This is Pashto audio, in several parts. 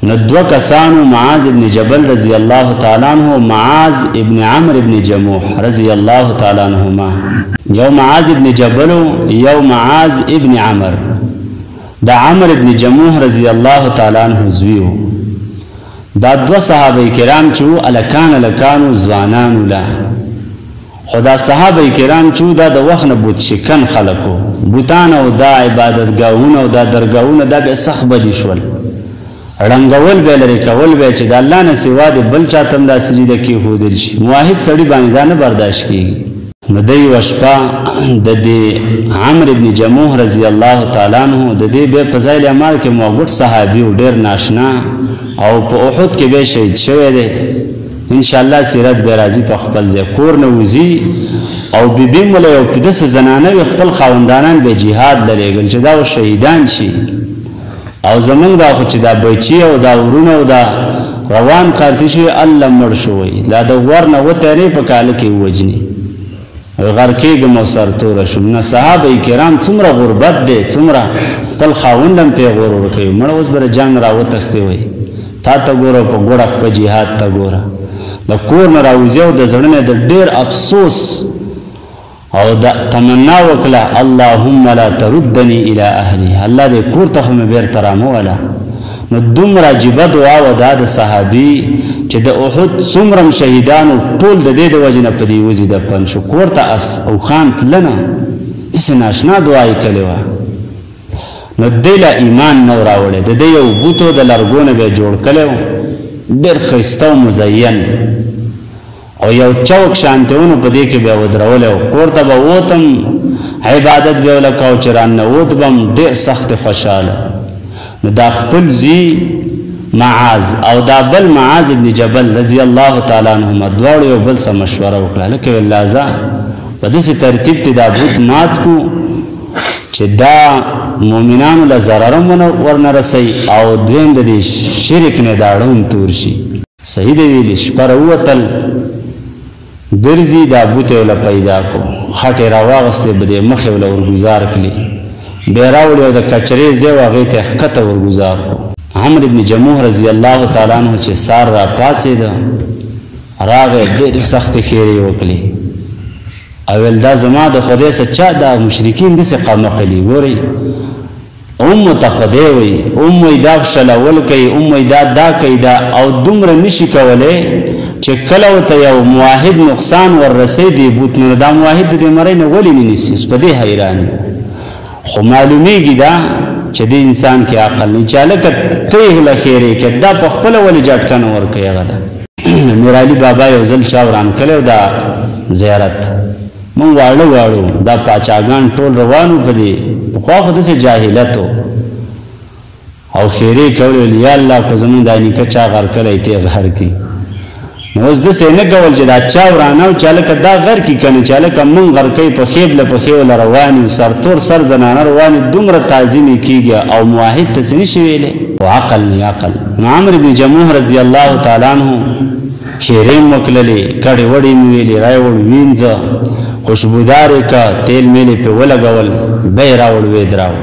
نو دو کسانو معاذ ابن جبل رضی اللہ تعالیٰ عنہ، معاذ ابن عمرو ابن جموح رضی اللہ تعالیٰ عنہما. یو معاذ ابن جبل یو معاذ ابن عمرو. دا عمرو ابن جموح رضی اللہ تعالیٰ عنہ زویو. دا دو صحابه کرام چو الکانو زوانانو لا. خدا صحابه کرام چو دا د وخت نه بوت شکن خلقو، بوتان او دا عبادتګاهونه او دا درګاهونه دا به سخت بدی شول، رنګول به لري کول به چې د الله نه سوا د بل چاته د سجده کې هودل شي. موحد سړی باندې دا نه برداشت کیږي. نو دی وشپا د دې عمرو ابن جموح رضی الله تعالی عنہ د دې به فضایل اعمال کې موغټ صحابي ډیر ناشنا او په احد کې به شهید شوی دی. ان شاء الله سیرت به راځي په خپل ځای کور نه وزي او بیبي مله او په دسه زنانه خپل خاوندانان به jihad لریږي چې دا شهیدان شي. او زمونږ دا خو چې دا بچي او دا ورونه او دا روان قارتي شي الله مړ شوی لا د ورنه وته نه په کال کې وجني غر کېږم او سرتوره شوم. نه صحابه کرام څومره غربت دی، څومره تل خاوندم پې غور ورکوي. مړه اوس به جنګ راوتښتې وی تا ته ګوره په ګوړه په جهاد ته ګوره د کور نه راوځي او د زړه نه د ډېر افسوس او د تمنا وکړه اللهم لا تردني الى اهلي، الله دې کور ته مې بیرته راموله. نو دومره عجیبه دعا و دا د صحابي چې د احد څومره شهیدانو ټول د دې د وجې نه په دې وځي دفن شو. کور ته اس او خان تلنه داسې ناشنا دعا یې کړې وه. نو دی له ایمان نه راوړی، د دې یو بوتو د لرګو نه به یې جوړ کړی و، ډېر ښایسته او مزین او یو چوک شانتهونو په دې کې به یې ودرولی و. کور ته به ووتم عبادت به یې وله کوه چې راننوت به م ډېر سخت خوشحاله. نو دا خپل زوی معاذ او دا بل معاذ ابن جبل رضی الله تعالی عنهما دواړو یو بل سره مشوره وکړه لکه والله زه په داسې ترتیب ته دا بوت مات کو چې دا مؤمنانو له ضرر ورنه رسوي او دویم د دې شرک نه دا ړوند تور شي. صحیح دی ویلي شپه راووتل ګرځي دا بوت یې له پیدا کو، خټې راواغستې به دې مخې له ورګزار کړي، بیا راوړي او د کچرې ځای و هغې ته یې ښکته ورګزار کو. عمرو ابن جموح رضی الله تعالی عنہ چې سار را پاڅېده راغی ډېرې سختې ښېرې وکړې او ویل دا زما د خدای څه چا دا مشرکین داسې قمقلي ګورئ ام ته خدای وایي، ام وایي دا شلول کوي، ام وایي دا کوي دا او دومره نشي کولی چې کله ورته یو موحد نقصان وررسوي دې بوت نو دا موحد د دې مرۍ نه ولې نه نیسي. په دې حیران خو معلومیږي دا چې دې انسان کې عقل نه چې هلکه ته یې هله خیرې کې دا په خپله ولې جټکه نه ورکوي. هغه ده میرعلي بابا یو ځل چا وران کړی دا زیارت مونږ واړه دا پاچاګان ټول روانو په دې پخوا خو داسې جاهلت و او خیرې کولې ویل یا الله که زمونږ دا نیکه چا غر کړی ته یې غر کړي. نو اوس داسې نه کول چې دا چا ورانه او چې هلکه دا غر کړي که نه چې هلکه مونږ غر کوي پښې له پښې وله روان یو سرتور سر زنانه روان یو دومره تعظیم یې کېږي او موحد ته څه نشي ویلی خو عقل نه عقل. نو عمرو بن جموح رضی الله تعالی عنه خیرې م وکړلې کډې وډې مې ویلې را یې وړ وینځه خوشبودار یې که تیل میل یې پرې ولګول بیا یې راوړ ویې دراوړ.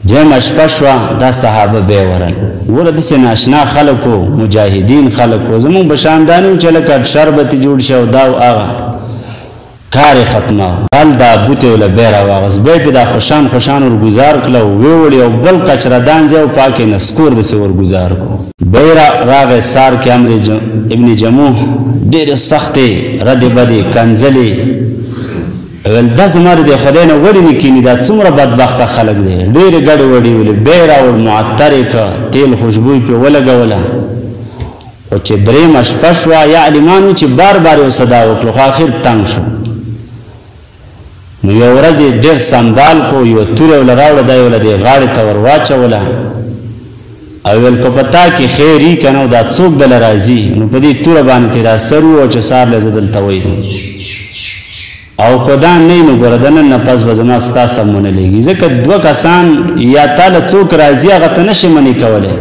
دویمه شپه شوه دا صحابه بیا ورل ګوره داسې ناشنا خلک و مجاهدین خلک و زمونږ به شان دا نه و چې لکه شربت یې جوړ شي او دا او هغه کار یې ختمه هل دا بوت یې وله بیا راواغست بیا یې پې دا خوشان ورګزار کړه او ویې وړي او بل کچردان ځای او پاک یې نسکور داسې ورګزار کړو. بیا یې راغی سار کې عمرو ابن جموح ډېرې سختې ردې بدې کنځلې ویل دا زما د خدای نه ولې نه کیني دا څومره بدبخته خلک دی. ډېرې ګډې وډې ویلې بیا یې راوړ معطر یې که تیل خوشبو یې پرې ولګوله خو چې درېیمه شپه شوه یا عالمان وي چې بار بار یې ورسه دا وکړو خو اخر تنګ شو. نو یو ورځ یې ډېر سنبال کو یوه توره یې وله راوړه دا یې وله دې غاړې ته ور واچوله او ویل که په تا کې خیر وي که نه دا څوک دله راځي نو په دې توره باندې ترې را سر وو چې سهار له زه دلته ویدم او که دا نه وي نو ګوره د نن نه پس به زما ستا سم ونه لګي ځکه دوه کسان یا تا له څوک راځي هغه ته نشي منې کولی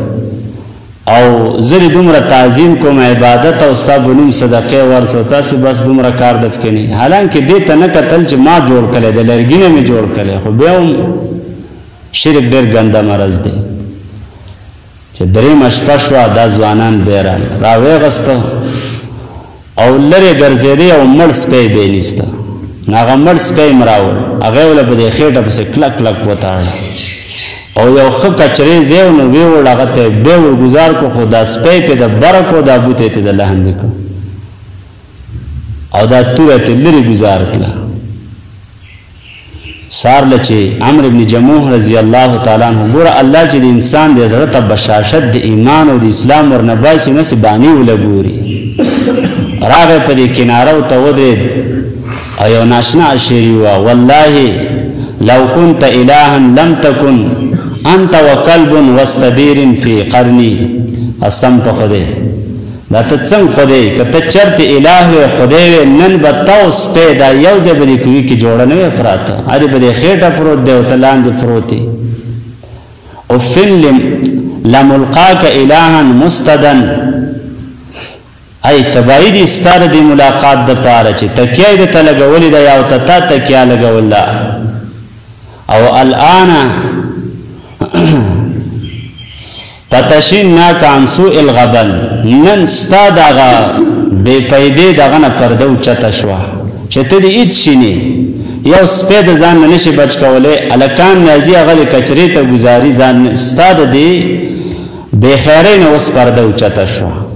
او زه دې دومره تعظیم کوم عبادت او ستا به نوم صدقې ورڅو تاسې بس دومره کار د پکې نه حالانکې دې ته نه کتل چې ما جوړ کړی د لرګي نه مې جوړ کړی خو بیا هم شرک ډېر ګنده مرض دی. چې درېیمه شپه شوه دا ځوانان بیا راویغسته او لرې ګرځېدی او مړ سپی بې نیسته نو هغه مړ سپی م راوړ هغه یې په دې خېټه پسې کلک کلک وتاړه او یو ښه کچرې ځای و نو ویوړ هغه ته بیا ورګزار کړو خو دا سپی پې د بره کړو دا بوټی ته د لاندې کړ او دا توره ته لرې ګزار کړه سار له چې عمرو بن جموح رضی الله تعالی عنه ګوره الله چې د انسان د زړه ته بشاشت د ایمان او د اسلام ورنه باسي نسې باني وله ګوري راغی په دې کناره ورته ودرېد او یو ناشنا شعري وه والله لو كنت إلها لم تكن انت وكلب واستبير في قرني قسم په خدای دا ته څنګه خدای که ته چرته اله وې خدای وې نن به تاوس پیدا یو ځای به دې کوي کې جوړه نه وې پراته هرې به دې خېټه پروت دی او ته لاندې پروت دی أفن لملقاك إلها مستدا ای تبایی دی ستار دی ملاقات د پاره چې تکیه دې ته لګولې ده یا ته تا تکیه لګول ده او الان فتشناک عن سوء الغبن نن ستا دغه بې پیدې دغه نه پرده اوچته شوه چې ته دې هېڅ شي نه یو سپی د ځان نه نشي بچ کولی هلکان نیازي هغه د کچرې ته ګزاري ځان ستا د دې بېخیرۍ نه اوس پرده اوچته شوه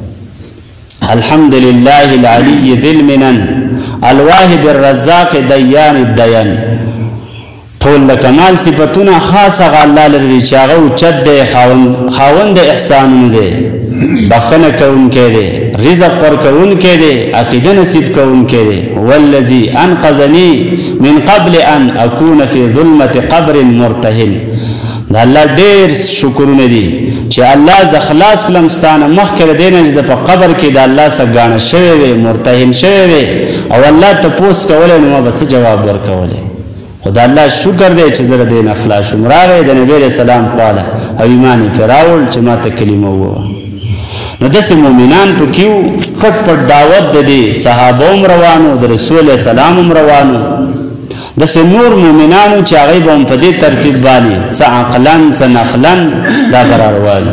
الحمد لله العلي ذي المنن الواهب الرزاق ديان الديان ټول د کمال صفتونه خاص هغه الله لري چې هغه اوچت دی خاوند احسانونه دی بخښنه کوونکی دی رزق ورکوونکی دی عقیده نصیب کوونکی دی والذي انقذني من قبل ان اكون في ظلمه قبر مرتهن دا الله ډېر شکرونه دي چې الله ز خلاص کړم ستانه مخکې د دې نه چې په قبر کې د الله څخه ګاڼه شوی وې مرتهن شوی وې او الله تپوس کولی نو ما به څه جواب ورکولی خو د الله شکر دی چې زه د دې نه خلاص شوم راغی د نبي علیه السلام خواله او ایمان یې پرې راوړ چې ما ته کلمه ووایه نو داسې مؤمنان پکې وو پټ پټ دعوت د دې صحابه هم روانو د رسول الله سلام هم روانو داسې نور مؤمنانو چې هغوی به هم په دې ترتیب باندې څه عقلا څه نقلا دا به راروان